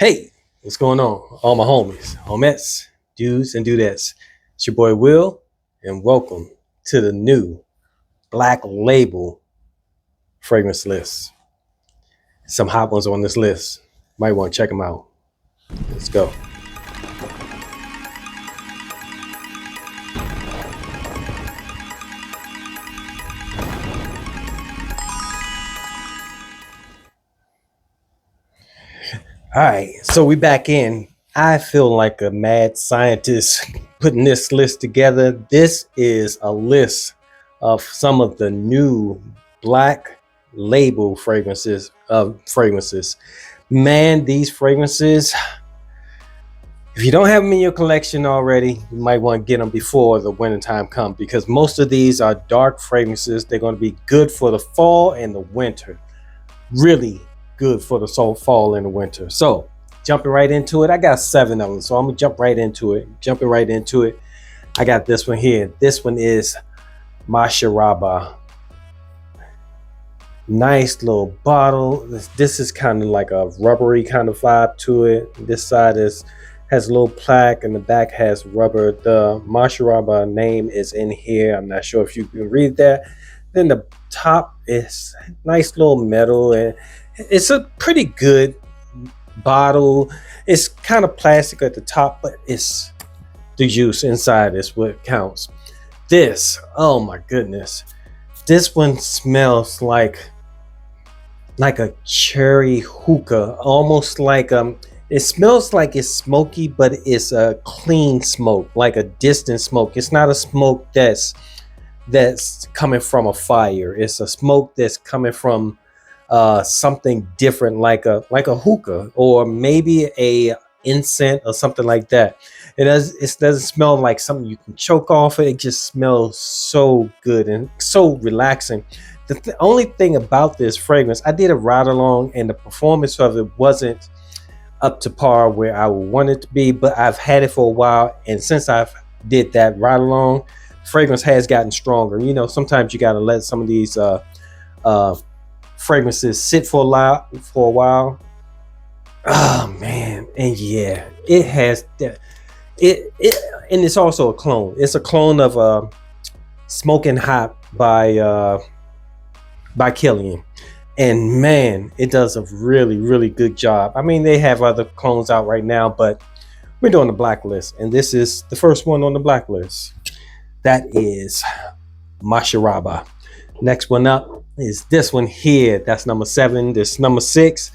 Hey, what's going on? All my homies, homettes, dudes, and dudettes. It's your boy Will, and welcome to the new Black Label fragrance list. Some hot ones on this list. Might want to check them out. Let's go. All right, so we back in. I feel like a mad scientist putting this list together. This is a list of some of the new Black Label fragrances. Man, these fragrances, if you don't have them in your collection already, you might want to get them before the wintertime comes, because most of these are dark fragrances. They're going to be good for the fall and the winter. Really good for the fall and the winter. So jumping right into it, I got 7 of them. So I'm going to jump right into it. Jumping right into it, I got this one here. This one is Masharaba. Nice little bottle. This is kind of like a rubbery kind of vibe to it. This side has a little plaque, and the back has rubber. The Masharaba name is in here. I'm not sure if you can read that. Then the top is nice little metal, and it's a pretty good bottle. It's kind of plastic at the top, but it's the juice inside is what counts. This, oh my goodness, this one smells like a cherry hookah, almost like it smells like it's smoky, but it's a clean smoke, like a distant smoke. It's not a smoke that's coming from a fire. It's a smoke that's coming from something different, like a hookah, or maybe a incense or something like that. It doesn't smell like something you can choke off. It just smells so good and so relaxing. The only thing about this fragrance, I did a ride along, and the performance of it wasn't up to par where I would want it to be, but I've had it for a while, and since I've did that ride along, fragrance has gotten stronger. You know, sometimes you got to let some of these fragrances sit for a while. Oh man, and yeah, it has that. And it's also a clone. It's a clone of Smoking Hot by Killian. And man, it does a really, really good job. I mean, they have other clones out right now, but we're doing the blacklist, and this is the first one on the blacklist. That is Masharaba. Next one up is this one here. That's number 7. This number 6.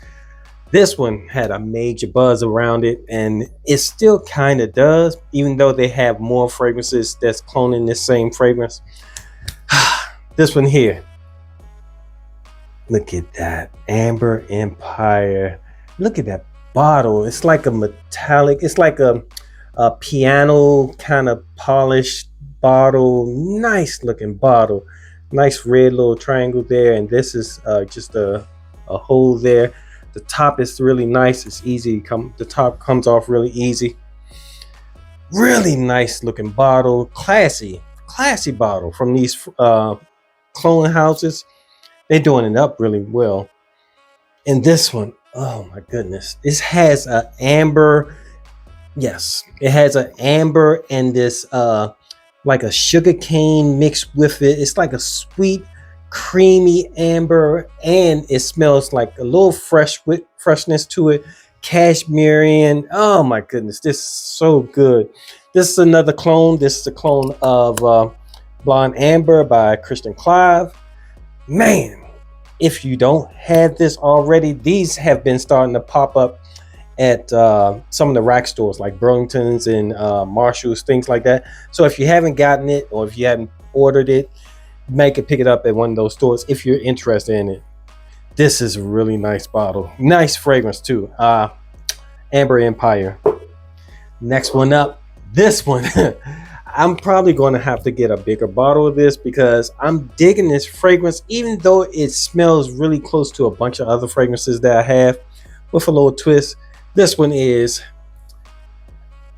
This one had a major buzz around it, and it still kind of does, even though they have more fragrances that's cloning this same fragrance. This one here. Look at that. Amber Empire. Look at that bottle. It's like a metallic, it's like a piano kind of polished bottle. Nice looking bottle. Nice red little triangle there, and this is just a hole there. The top is really nice. It's easy. The top comes off really easy. Really nice looking bottle. Classy bottle from these clone houses. They're doing it up really well. And this one, oh my goodness, this has an amber. Yes, it has an amber and this like a sugar cane mixed with it. It's like a sweet, creamy amber, and it smells like a little freshness to it. Cashmere. Oh my goodness, this is so good. This is another clone. This is a clone of Blonde Amber by Christian Clive. Man, if you don't have this already, these have been starting to pop up at some of the rack stores like Burlington's and Marshall's, things like that. So if you haven't gotten it, or if you haven't ordered it, make it pick it up at one of those stores if you're interested in it. This is a really nice bottle. Nice fragrance too. Amber Empire. Next one up. This one. I'm probably going to have to get a bigger bottle of this, because I'm digging this fragrance, even though it smells really close to a bunch of other fragrances that I have with a little twist. This one is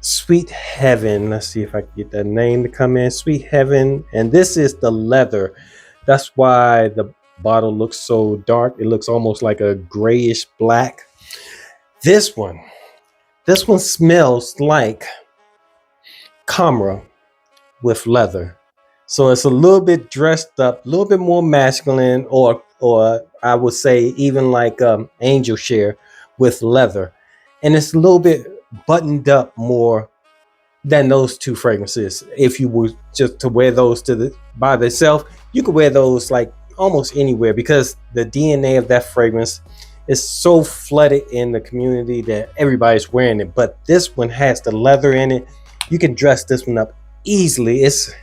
Sweet Heaven. Let's see if I can get that name to come in. Sweet Heaven. And this is the leather. That's why the bottle looks so dark. It looks almost like a grayish black. This one, this one smells like Camera with leather. So it's a little bit dressed up, a little bit more masculine, or I would say even like Angel Share with leather, and it's a little bit buttoned up more than those two fragrances. If you were just to wear those by themselves, you could wear those like almost anywhere because the DNA of that fragrance is so flooded in the community that everybody's wearing it. But this one has the leather in it. You can dress this one up easily. This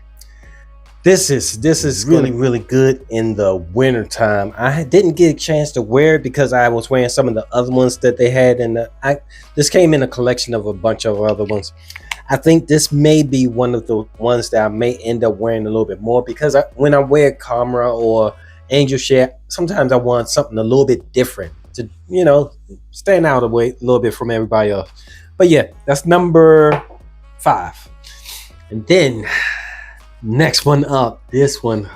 is really good in the winter time. I didn't get a chance to wear it because I was wearing some of the other ones that they had, and this came in a collection of a bunch of other ones. I think this may be one of the ones that I may end up wearing a little bit more because when I wear Camera or Angel Share, sometimes I want something a little bit different to, stand out a little bit from everybody else. But yeah, that's number 5. And then next one up, this one.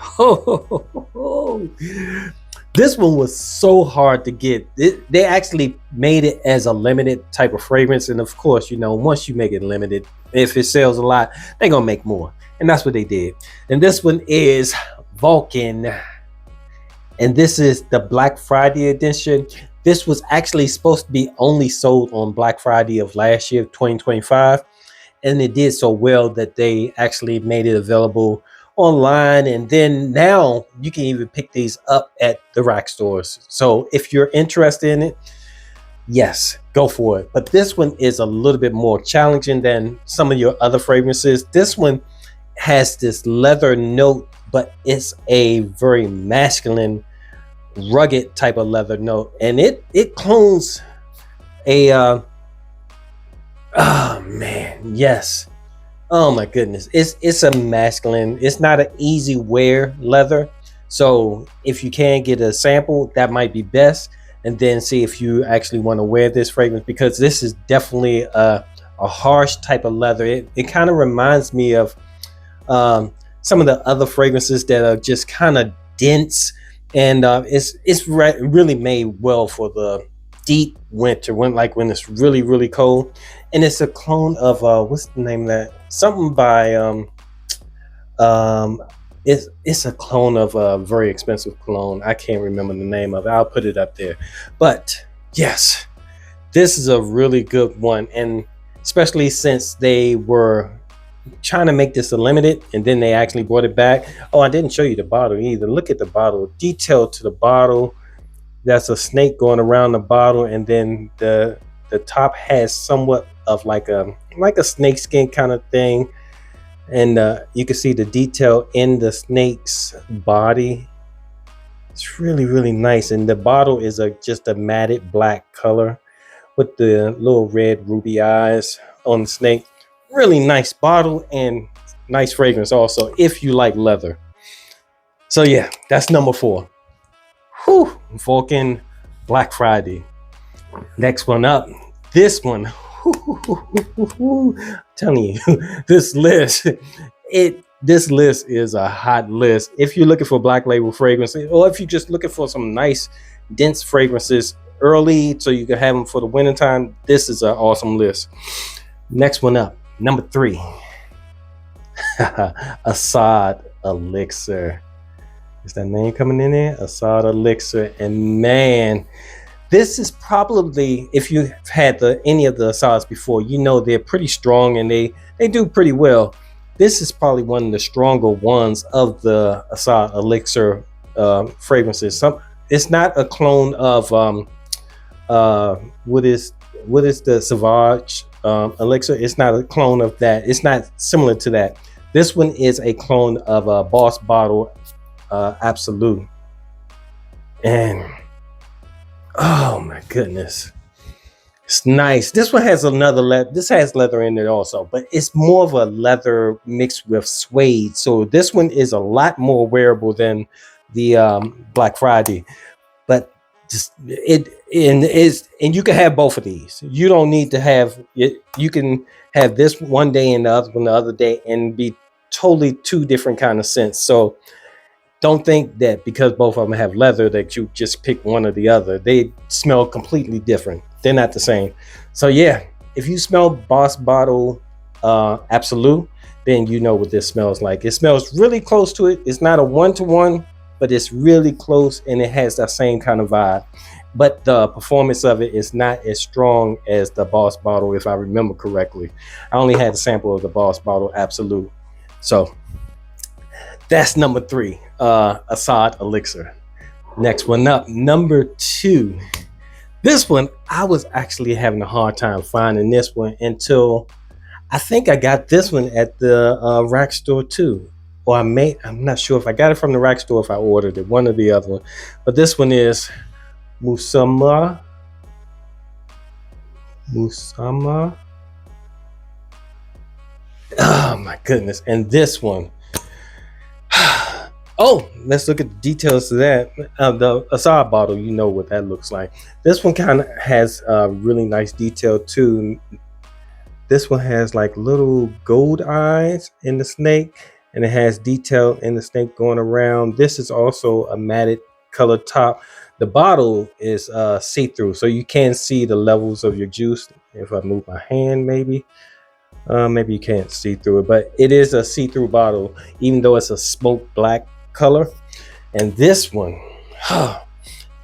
This one was so hard to get. They actually made it as a limited type of fragrance. And of course, once you make it limited, if it sells a lot, they're going to make more. And that's what they did. And this one is Vulcan. And this is the Black Friday edition. This was actually supposed to be only sold on Black Friday of last year, 2025. And it did so well that they actually made it available online. And then now you can even pick these up at the rack stores. So if you're interested in it, yes, go for it. But this one is a little bit more challenging than some of your other fragrances. This one has this leather note, but it's a very masculine, rugged type of leather note. And it clones a oh man, yes. Oh my goodness. It's a masculine, it's not an easy wear leather. So if you can get a sample, that might be best. And then see if you actually want to wear this fragrance, because this is definitely a harsh type of leather. It kind of reminds me of some of the other fragrances that are just kind of dense, and it's really made well for the deep winter, when it's really cold. And it's a clone of what's the name of that? Something by it's a clone of a very expensive cologne. I can't remember the name of it. I'll put it up there. But yes, this is a really good one, and especially since they were trying to make this a limited and then they actually brought it back. Oh, I didn't show you the bottle either. Look at the bottle, detail to the bottle. That's a snake going around the bottle, and then the top has somewhat of like a snake skin kind of thing. And you can see the detail in the snake's body. It's really nice. And the bottle is just a matted black color with the little red ruby eyes on the snake. Really nice bottle and nice fragrance also, if you like leather. So yeah, that's number 4. Whew, Vulcan Black Friday. Next one up, this one. I'm telling you, this list is a hot list. If you're looking for black label fragrances, or if you're just looking for some nice dense fragrances early so you can have them for the winter time, this is an awesome list. Next one up, number 3. Assad Elixir. Is that name coming in there? Assad Elixir. And man, this is probably, if you've had any of the Assads before, they're pretty strong and they do pretty well. This is probably one of the stronger ones of the Assad Elixir fragrances. It's not a clone of what is the Sauvage Elixir. It's not a clone of that. It's not similar to that. This one is a clone of a Boss Bottle Absolute. And oh my goodness, it's nice. This one has this has leather in it also, but it's more of a leather mixed with suede. So this one is a lot more wearable than the Black Friday. But just and you can have both of these. You don't need to have it. You can have this one day and the other one the other day, and be totally two different kind of scents. So don't think that because both of them have leather that you just pick one or the other. They smell completely different. They're not the same. So yeah, if you smell Boss Bottle Absolute, then you know what this smells like. It smells really close to it. It's not a one-to-one, but it's really close, and it has that same kind of vibe. But the performance of it is not as strong as the Boss Bottle, if I remember correctly. I only had a sample of the Boss Bottle Absolute. So that's number 3, Assad Elixir. Next one up, number 2. This one, I was actually having a hard time finding this one until I think I got this one at the rack store too. Or I'm not sure if I got it from the rack store, if I ordered it, one or the other one. But this one is Musama. Oh my goodness. And this one. Oh, let's look at the details of that. The Assad bottle, you know what that looks like. This one kind of has really nice detail too. This one has like little gold eyes in the snake, and it has detail in the snake going around. This is also a matted color top. The bottle is see-through, so you can see the levels of your juice. If I move my hand, maybe you can't see through it, but it is a see-through bottle, even though it's a smoke black color. And this one,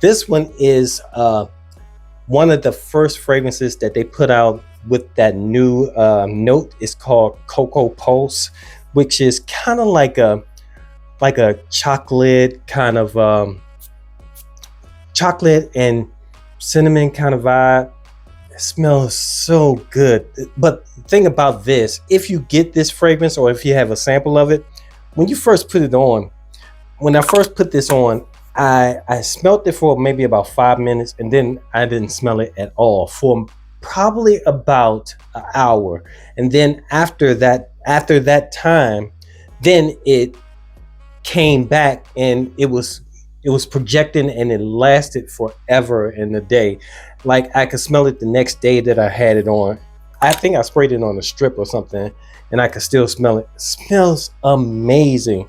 this one is one of the first fragrances that they put out with that new note. It's called Cocoa Pulse, which is kind of like a chocolate kind of chocolate and cinnamon kind of vibe. It smells so good. But the thing about this, if you get this fragrance or if you have a sample of it, when you first put it on, when I first put this on, I smelled it for maybe about 5 minutes, and then I didn't smell it at all for probably about an hour. And then after that time, then it came back, and it was projecting, and it lasted forever in the day. Like I could smell it the next day that I had it on. I think I sprayed it on a strip or something, and I could still smell it. It smells amazing.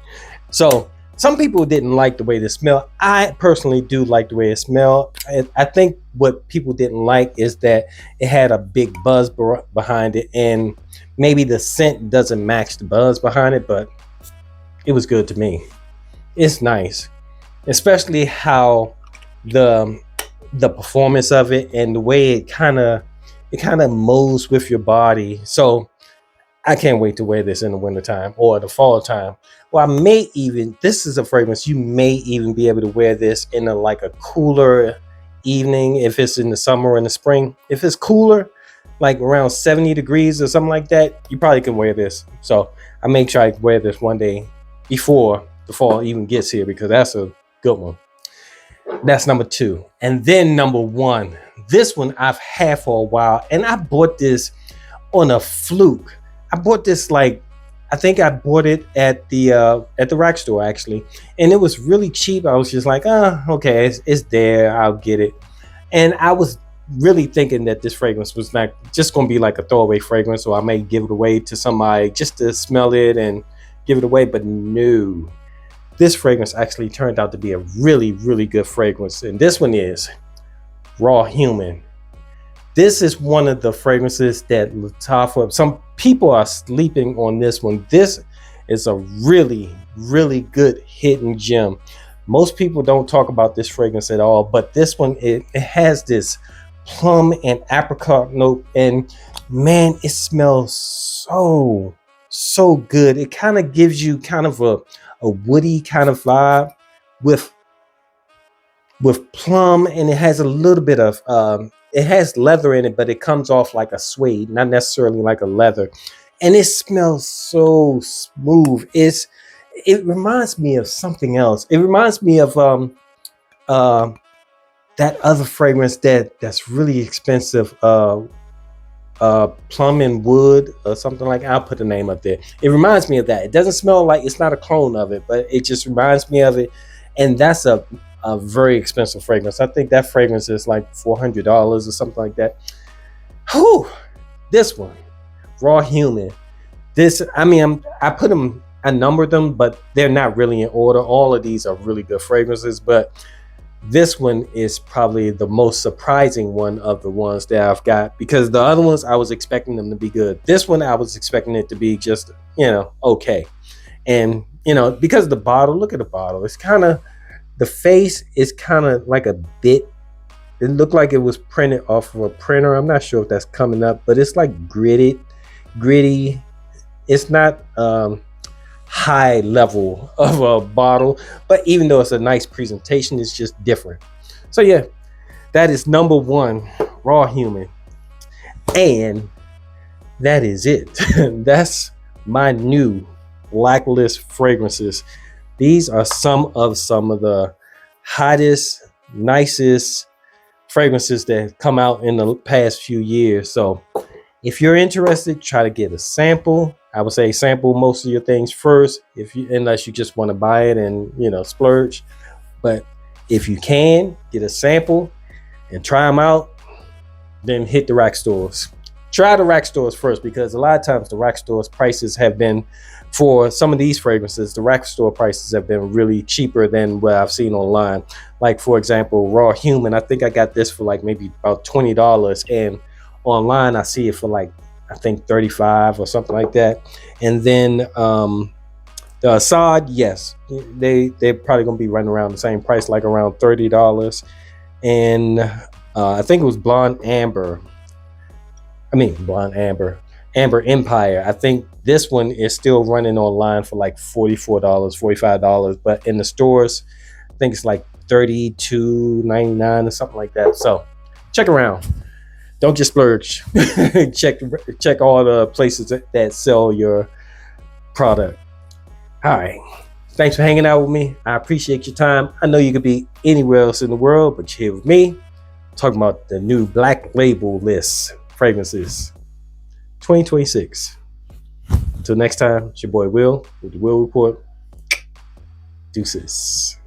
So some people didn't like the way it smelled. I personally do like the way it smelled. I think what people didn't like is that it had a big buzz behind it, and maybe the scent doesn't match the buzz behind it, but it was good to me. It's nice, especially how the performance of it and the way it kind of molds with your body. So I can't wait to wear this in the wintertime or the fall time. Well, this is a fragrance, you may even be able to wear this in a cooler evening if it's in the summer or in the spring. If it's cooler, like around 70 degrees or something like that, you probably can wear this. So I may try to wear this one day before the fall even gets here, because that's a good one. That's number 2. And then number 1, this one I've had for a while, and I bought this on a fluke. I bought this I think I bought it at the rack store actually, and it was really cheap. I was just like, okay, it's there, I'll get it. And I was really thinking that this fragrance was not just going to be like a throwaway fragrance, or I may give it away to somebody just to smell it and give it away. But no, this fragrance actually turned out to be a really, really good fragrance. And this one is Raw Human. This is one of the fragrances that Lattafa, some people are sleeping on this one. This is a really, really good hidden gem. Most people don't talk about this fragrance at all, but this one, it has this plum and apricot note, and man, it smells so good. It kind of gives you kind of a woody kind of vibe with plum, and it has a little bit of it has leather in it, but it comes off like a suede, not necessarily like a leather. And it smells so smooth. It reminds me of something else. It reminds me of that other fragrance that's really expensive, plum and wood or something like. I'll put the name up there. It reminds me of that. It doesn't smell like, it's not a clone of it, but it just reminds me of it. And that's a very expensive fragrance. I think that fragrance is like $400 or something like that. Whew. This one, Raw Human. I numbered them, but they're not really in order. All of these are really good fragrances, but This one is probably the most surprising one of the ones that I've got, because the other ones I was expecting them to be good. This one I was expecting it to be just, okay. And, because the bottle, look at the bottle. It's kind of, the face is kind of like a bit, it looked like it was printed off of a printer. I'm not sure if that's coming up, but it's like gritty. It's not high level of a bottle, but even though it's a nice presentation, it's just different. So yeah, that is number one, Raw Human. And that is it. That's my new Blacklist fragrances. These are some of the hottest, nicest fragrances that have come out in the past few years. So if you're interested, try to get a sample. I would say sample most of your things first, unless you just want to buy it and splurge. But if you can get a sample and try them out, then hit the rack stores. Try the rack stores first, because a lot of times the rack stores prices have been, for some of these fragrances, the rack store prices have been really cheaper than what I've seen online. Like, for example, Raw Human, I think I got this for like maybe about $20, and online I see it for like, I think 35 or something like that. And then the Assad, yes, they're probably gonna be running around the same price, like around $30. And I think it was Amber Empire. I think this one is still running online for like $44, $45, but in the stores, I think it's like $32.99 or something like that. So check around. Don't just splurge. check all the places that sell your product. All right. Thanks for hanging out with me. I appreciate your time. I know you could be anywhere else in the world, but you're here with me, talking about the new Black Label List fragrances 2026. Until next time, it's your boy Will with the Will Report. Deuces.